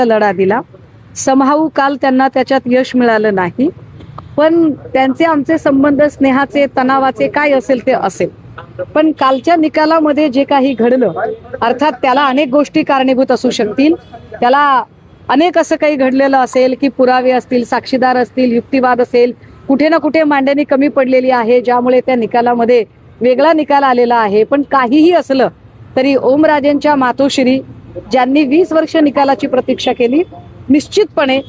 निवडणुकीचा लढा दिला. समहाऊ काल त्यांना त्याच्यात यश मिळालं नाही, पण त्यांचे आमचे संबंध स्नेहाचे तणावाचे काय असेल ते असेल. पण कालच्या निकालामध्ये जे काही घडलं, अर्थात त्याला अनेक गोष्टी कारणीभूत असू शकतील. त्याला अनेक असं काही घडलेलं असेल की पुरावे असतील, साक्षीदार असतील, युक्तिवाद असेल, कुठे ना कुठे मांडणी कमी पडलेली आहे, ज्यामुळे त्या निकालामध्ये वेगळा निकाल आलेला आहे. पण काहीही असलं तरी ओमराजेंच्या मातोश्री ज्यांनी 20 वर्ष निकालाची प्रतीक्षा केली, निश्चितपणे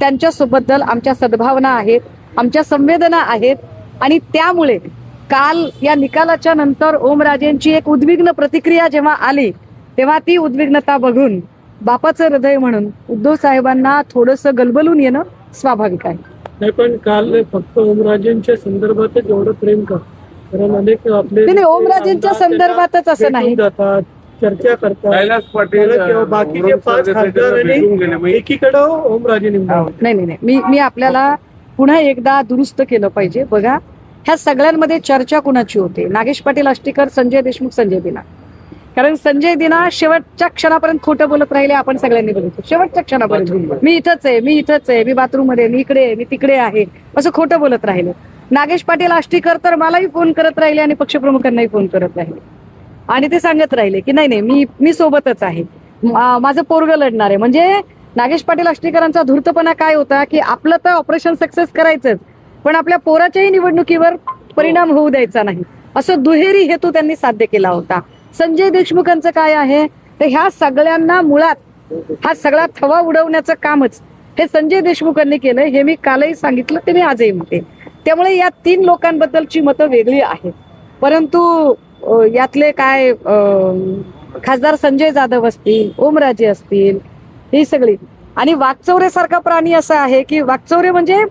त्यांच्याबद्दल आमच्या सद्भावना आहेत, आमच्या संवेदना आहेत. आणि त्यामुळे काल या निकालाच्या नंतर ओमराजेंची एक उद्विग्न प्रतिक्रिया जेव्हा आली, तेव्हा ती उद्विग्नता बघून बापाचं हृदय म्हणून उद्धव साहेबांना थोडंसं गलबलून येणं स्वाभाविक आहे. नाही, पण काल फक्त ओमराजेंच्या संदर्भातच एवढं प्रेम कर, कारण अनेक आपले नाही, ओमराजेंच्या संदर्भातच असं नाही, जातात, चर्चा करतात. कैलास पाटील बाकीचे 5 खासदारांनी एकीकडं ओमराजे निवडले. नाही, मी आपल्याला पुन्हा एकदा दुरुस्त केलं पाहिजे. बघा, ह्या सगळ्यांमध्ये चर्चा कुणाची होते? नागेश पाटील आष्टीकर, संजय देशमुख, संजय दिना. कारण संजय दिना शेवटच्या क्षणापर्यंत खोटं बोलत राहिले. आपण सगळ्यांनी बघितलं शेवटच्या क्षणापर्यंत, मी इथंच आहे, मी बाथरूम मध्ये, मी इकडे आहे, मी तिकडे आहे, असं खोटं बोलत राहिले. नागेश पाटील आष्टीकर तर मलाही फोन करत राहिले आणि पक्षप्रमुखांनाही फोन करत राहिले आणि ते सांगत राहिले की नाही, मी सोबतच आहे, माझं पोरगं लढणार आहे. म्हणजे नागेश पाटील आष्टीकरांचा धूर्तपणा काय होता की आपलं तर ऑपरेशन सक्सेस करायचंच, पण आपल्या पोराच्याही निवडणुकीवर परिणाम होऊ द्यायचा नाही, असं दुहेरी हेतू त्यांनी साध्य केला होता. संजय देशमुखांचं काय आहे तर ह्या सगळ्यांना मुळात हा सगळा थवा उडवण्याचं कामच हे संजय देशमुखांनी केलंय. हे मी कालही सांगितलं, ते मी आजही म्हणते. त्यामुळे या 3 लोकांबद्दलची मतं वेगळी आहेत, परंतु यातले काय खासदार संजय जाधव असतील, ओमराजे असतील, ही सगळी. आणि वाकचौरे सारखा प्राणी असा आहे की वाकचौरे म्हणजे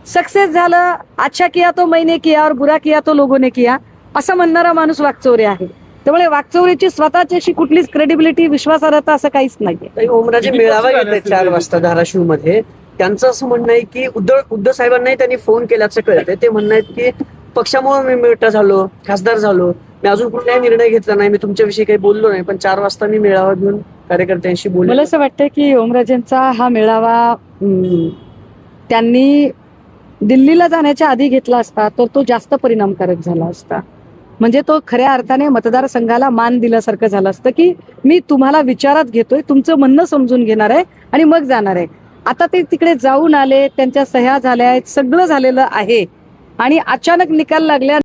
सक्सेस झालं, अच्छा किया तो मैंने किया और बुरा किया तो लोगों ने किया, असं म्हणणारा माणूस वाकचौरे आहे. त्यामुळे वाकचौरेची स्वतःची अशी कुठलीच क्रेडिबिलिटी, विश्वासार्हता असं काहीच नाहीये. ओमराजे मेळावा घेत आहेत 4 वाजता धाराशिव मध्ये. त्यांचं असं म्हणणं आहे की उद्धव साहेबांनाही त्यांनी फोन केल्याचं कळतंय. ते म्हणणं आहेत की पक्षामुळे मी मोठा झालो, खासदार झालो, मी अजून कुठलाही निर्णय घेतला नाही, मी तुमच्याविषयी काही बोललो नाही, पण 4 वाजता मी मेळावा घेऊन कार्यकर्त्यांशी बोललो. मला असं वाटतं की ओमराजेंचा हा मेळावा त्यांनी दिल्लीला जाण्याच्या आधी घेतला असता तर तो जास्त परिणामकारक झाला असता. म्हणजे तो खऱ्या अर्थाने मतदारसंघाला मान दिल्यासारखं झालं असतं की मी तुम्हाला विचारात घेतोय, तुमचं म्हणणं समजून घेणार आहे आणि मग जाणार आहे. आता ते तिकडे जाऊन आले, त्यांच्या सह्या झाल्या आहेत, सगळं झालेलं आहे आणि अचानक निकाल लागल्या